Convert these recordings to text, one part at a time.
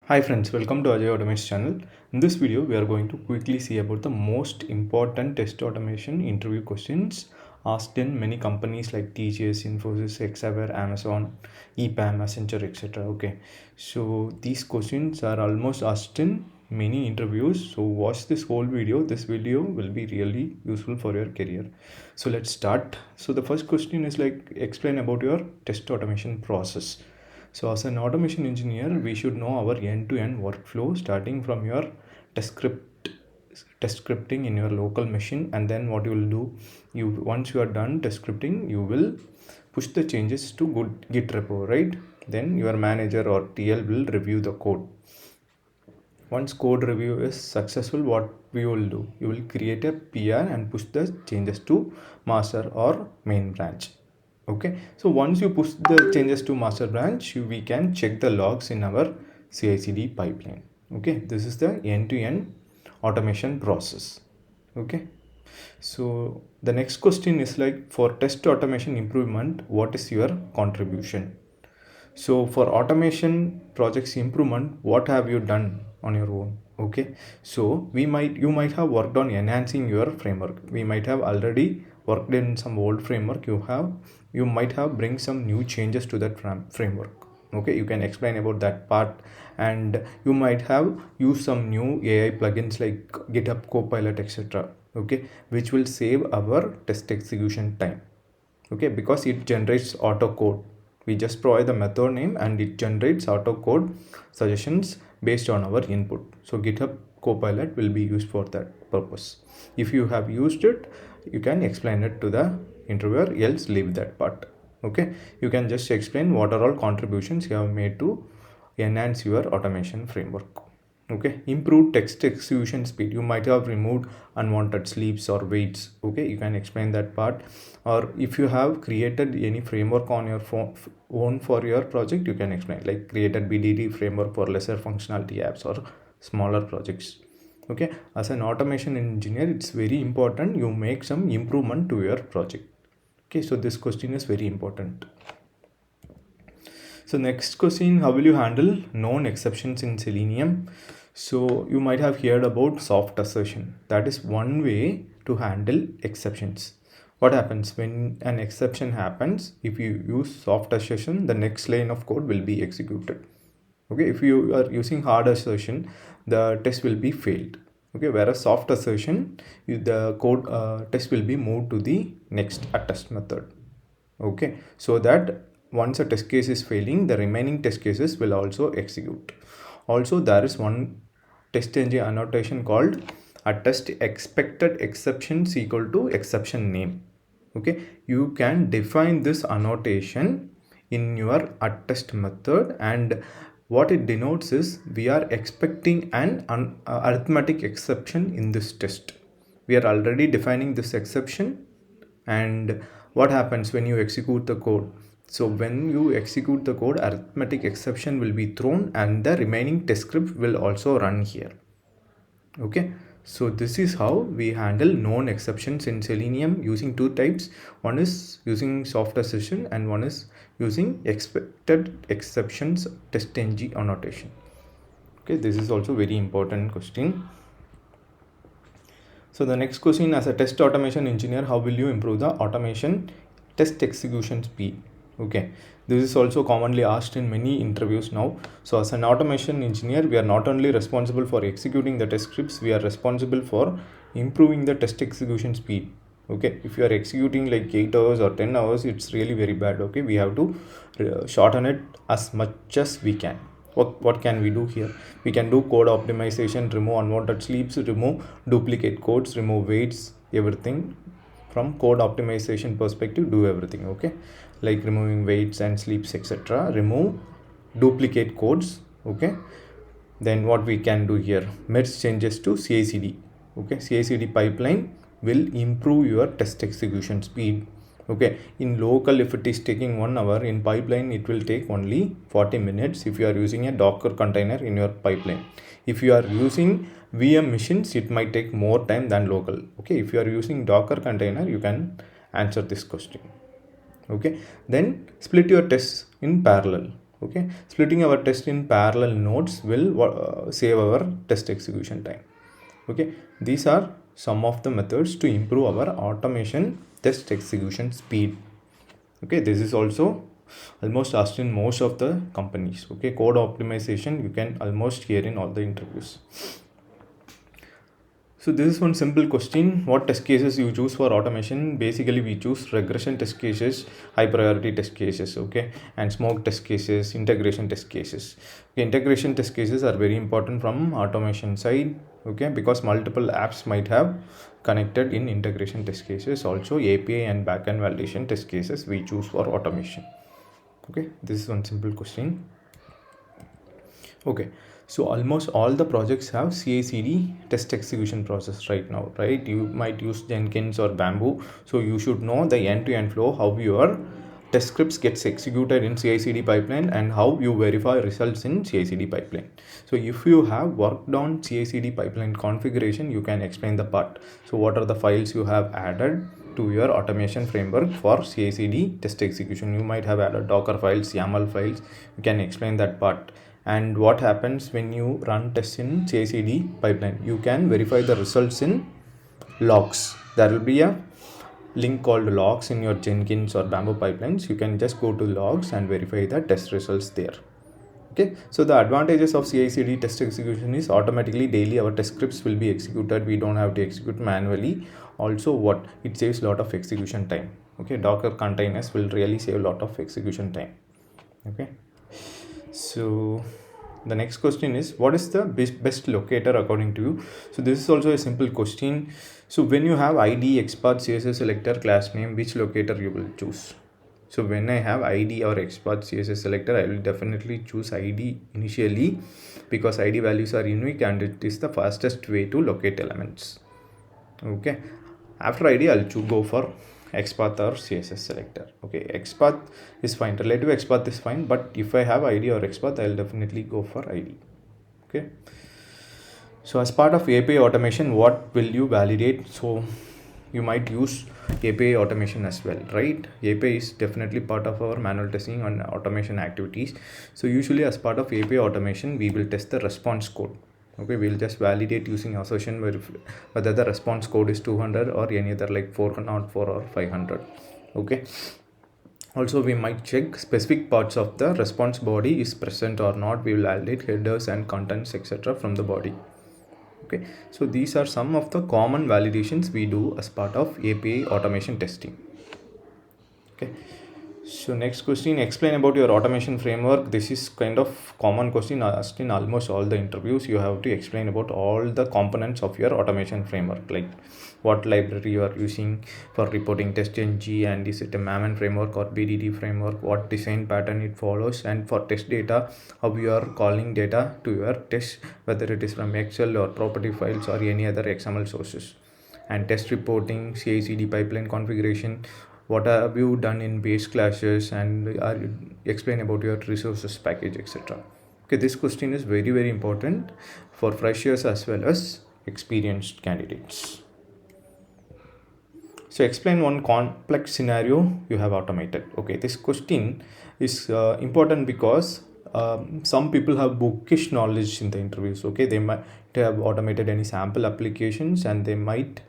Hi friends, welcome to Ajay Automate's channel. In this video, we are going to quickly see about the most important test automation interview questions asked in many companies like TCS, Infosys, Hexaware, Amazon, EPAM, Accenture, etc. Okay, so these questions are almost asked in many interviews. So watch this whole video. This video will be really useful for your career. So let's start. So the first question is like explain about your test automation process. So as an automation engineer, we should know our end-to-end workflow starting from your test script, test scripting in your local machine, and then what you will do, once you are done test scripting, you will push the changes to Git repo, right? Then your manager or TL will review the code. Once code review is successful, what we will do, you will create a PR and push the changes to master or main branch. Okay, so once you push the changes to master branch, we can check the logs in our CI/CD pipeline. Okay, this is the end-to-end automation process. Okay, so the next question is like, for test automation improvement, what is your contribution? So for automation projects improvement, what have you done on your own? Okay, so you might have worked on enhancing your framework. We might have already worked in some old framework. You might have bring some new changes to that framework. Okay, you can explain about that part, and you might have used some new AI plugins like GitHub Copilot, etc. Okay, which will save our test execution time. Okay, because it generates auto code. We just provide the method name and it generates auto code suggestions based on our input. So GitHub Copilot will be used for that purpose. If you have used it, you can explain it to the interviewer, else leave that part. Okay, you can just explain what are all contributions you have made to enhance your automation framework. Okay, improved text execution speed. You might have removed unwanted sleeps or waits. Okay, you can explain that part. Or if you have created any framework on your own for your project, you can explain, like created BDD framework for lesser functionality apps or smaller projects. Okay, as an automation engineer, it's very important you make some improvement to your project. Okay, so this question is very important. So next question, how will you handle known exceptions in Selenium? So you might have heard about soft assertion. That is one way to handle exceptions. What happens when an exception happens? If you use soft assertion, the next line of code will be executed. Okay, if you are using hard assertion, the test will be failed. Okay, whereas soft assertion, the code test will be moved to the next attest method. Okay, so that once a test case is failing, the remaining test cases will also execute. Also, there is one TestNG annotation called attest expected exceptions equal to exception name. Okay, you can define this annotation in your attest method, and what it denotes is we are expecting an arithmetic exception in this test. We are already defining this exception, and what happens when you execute the code? So when you execute the code, arithmetic exception will be thrown and the remaining test script will also run here. Okay, so this is how we handle known exceptions in Selenium using two types. One is using soft assertion and one is using expected exceptions TestNG annotation. Okay, this is also very important question. So the next question, as a test automation engineer, how will you improve the automation test execution speed? Okay, this is also commonly asked in many interviews now. So as an automation engineer, we are not only responsible for executing the test scripts, we are responsible for improving the test execution speed. Okay, if you are executing like 8 hours or 10 hours, it's really very bad. Okay, we have to shorten it as much as we can. What can we do here? We can do code optimization, remove unwanted sleeps, remove duplicate codes, remove waits, everything. From code optimization perspective, do everything. Okay, like removing waits and sleeps, etc. Remove duplicate codes. Okay, then what we can do here, merge changes to CI/CD. Okay, CI/CD pipeline will improve your test execution speed. Okay, in local, if it is taking 1 hour, in pipeline it will take only 40 minutes if you are using a Docker container in your pipeline. If you are using VM machines, it might take more time than local. Okay, if you are using Docker container, you can answer this question. Okay, then split your tests in parallel. Okay, splitting our test in parallel nodes will save our test execution time. Okay, these are some of the methods to improve our automation test execution speed. Okay, this is also almost asked in most of the companies. Okay, code optimization you can almost hear in all the interviews. So this is one simple question. What test cases you choose for automation? Basically we choose regression test cases, high priority test cases, okay, and smoke test cases, integration test cases. Okay, integration test cases are very important from automation side, okay, because multiple apps might have connected in integration test cases. Also API and backend validation test cases we choose for automation. Okay, this is one simple question. Okay, so almost all the projects have CI/CD test execution process right now, right? You might use Jenkins or Bamboo, so you should know the end-to-end flow, how your test scripts gets executed in CI/CD pipeline and how you verify results in CI/CD pipeline. So if you have worked on CI/CD pipeline configuration, you can explain the part. So what are the files you have added to your automation framework for CI/CD test execution? You might have added Docker files, YAML files. You can explain that part. And what happens when you run tests in CI/CD pipeline? You can verify the results in logs. There will be a link called logs in your Jenkins or Bamboo pipelines. You can just go to logs and verify the test results there. Okay, so the advantages of CI/CD test execution is automatically daily our test scripts will be executed. We don't have to execute manually. Also, what it saves a lot of execution time. Okay, Docker containers will really save a lot of execution time. Okay, so the next question is, what is the best locator according to you? So this is also a simple question. So when you have ID, XPath, CSS selector, class name, which locator you will choose? So when I have ID or XPath CSS selector, I will definitely choose ID initially, because ID values are unique and it is the fastest way to locate elements. Okay, after ID I'll go for XPath or CSS selector. Okay, XPath is fine, relative XPath is fine, but if I have ID or XPath, I'll definitely go for ID. Okay, so as part of API automation, what will you validate? So you might use API automation as well, right? API is definitely part of our manual testing and automation activities. So usually as part of API automation, we will test the response code. Okay, we'll just validate using assertion whether the response code is 200 or any other like 404 or 500. Okay, also we might check specific parts of the response body is present or not. We will validate headers and contents etc from the body. Okay, so these are some of the common validations we do as part of API automation testing. Okay, so next question, explain about your automation framework. This is kind of common question asked in almost all the interviews. You have to explain about all the components of your automation framework, like what library you are using for reporting TestNG, and is it a Maven framework or BDD framework, what design pattern it follows, and for test data, how you are calling data to your test, whether it is from Excel or property files or any other XML sources, and test reporting, CI/CD pipeline configuration, what have you done in base classes, and explain about your resources package etc. Okay, this question is very important for freshers as well as experienced candidates. So explain one complex scenario you have automated. Okay, this question is important because some people have bookish knowledge in the interviews. Okay, they might have automated any sample applications and they might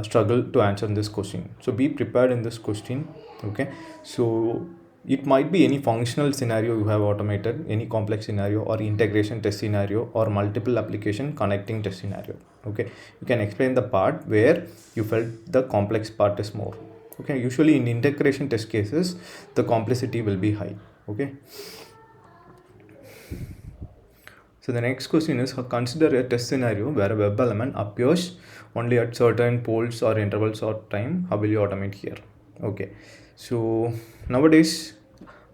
struggle to answer this question. So be prepared in this question. Okay, so it might be any functional scenario you have automated, any complex scenario or integration test scenario or multiple application connecting test scenario. Okay, you can explain the part where you felt the complex part is more. Okay, usually in integration test cases the complexity will be high. Okay, so the next question is, consider a test scenario where a web element appears only at certain poles or intervals of time. How will you automate here? Okay, so nowadays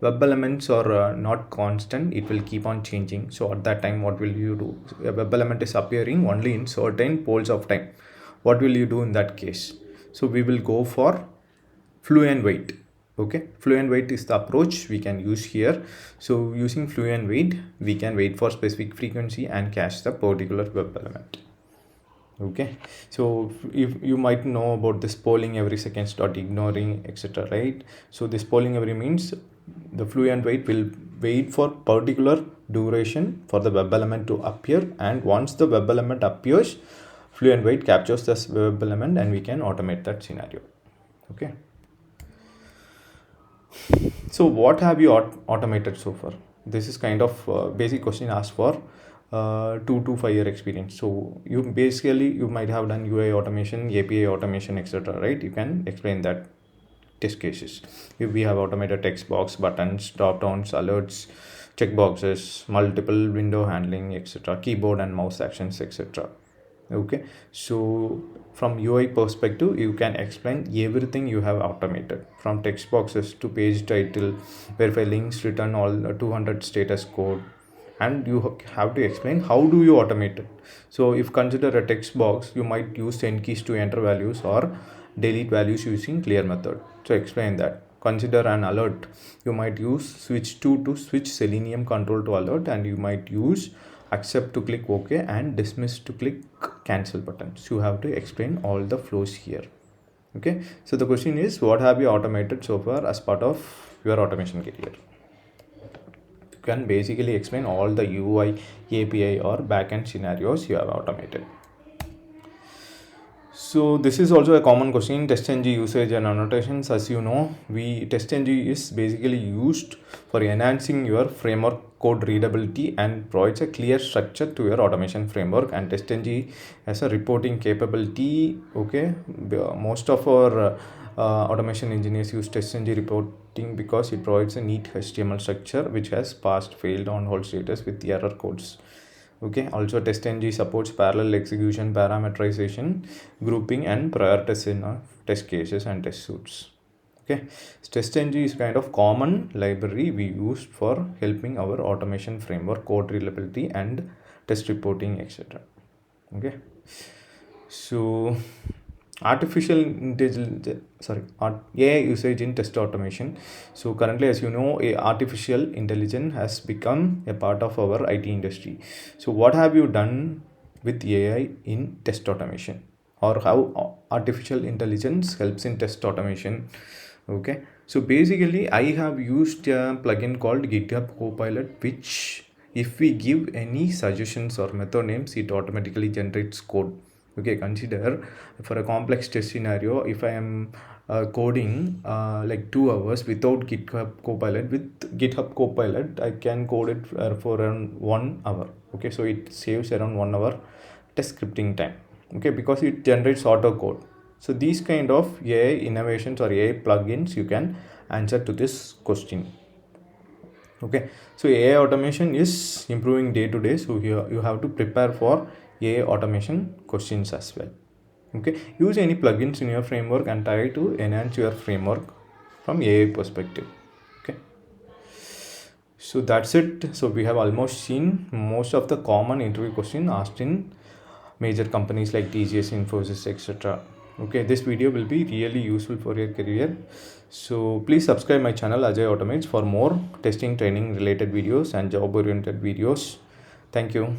web elements are not constant, it will keep on changing. So at that time, what will you do? A web element is appearing only in certain poles of time. What will you do in that case? So we will go for fluent wait. Okay, fluent wait is the approach we can use here. So using fluent wait, we can wait for specific frequency and cache the particular web element. Okay, so if you might know about this polling every second, start ignoring etc, right? So this polling every means the fluent wait will wait for particular duration for the web element to appear, and once the web element appears, fluent wait captures this web element and we can automate that scenario. Okay, so what have you automated so far? This is kind of basic question asked for 2 to 5 year experience. So you might have done UI automation, API automation, etc., right? You can explain that test cases. If we have automated text box, buttons, drop downs, alerts, checkboxes, multiple window handling, etc., keyboard and mouse actions, etc. Okay, so from UI perspective, you can explain everything you have automated, from text boxes to page title, verify links, return all 200 status code, and you have to explain how do you automate it. So if consider a text box, you might use 10 keys to enter values or delete values using clear method. So explain that. Consider an alert, you might use switch to switch selenium control to alert, and you might use accept to click OK and dismiss to click cancel buttons. You have to explain all the flows here. Okay, so the question is, what have you automated so far as part of your automation career? You can basically explain all the UI, API or backend scenarios you have automated. So this is also a common question, TestNG usage and annotations. As you know, TestNG is basically used for enhancing your framework code readability and provides a clear structure to your automation framework. And TestNG has a reporting capability. Okay, most of our automation engineers use TestNG reporting because it provides a neat HTML structure which has passed, failed, on hold status with error codes. Okay, also TestNG supports parallel execution, parameterization, grouping and prioritization of test cases and test suites. Okay, TestNG is kind of common library we use for helping our automation framework, code reliability and test reporting, etc. Okay, so artificial intelligence, AI usage in test automation. So currently, as you know, artificial intelligence has become a part of our IT industry. So what have you done with AI in test automation, or how artificial intelligence helps in test automation? Okay, so basically I have used a plugin called GitHub Copilot, which if we give any suggestions or method names, it automatically generates code. Okay, consider for a complex test scenario, if I am coding like 2 hours without GitHub Copilot, with GitHub Copilot I can code it for around 1 hour. Okay, so it saves around 1 hour test scripting time. Okay, because it generates auto code. So these kind of AI innovations or AI plugins, you can answer to this question. Okay, so AI automation is improving day to day, so here you have to prepare for AI automation questions as well. Okay, use any plugins in your framework and try to enhance your framework from AI perspective. Okay, so that's it. So we have almost seen most of the common interview questions asked in major companies like TCS, Infosys, etc. Okay, this video will be really useful for your career. So please subscribe my channel Ajay Automates for more testing training related videos and job oriented videos. Thank you.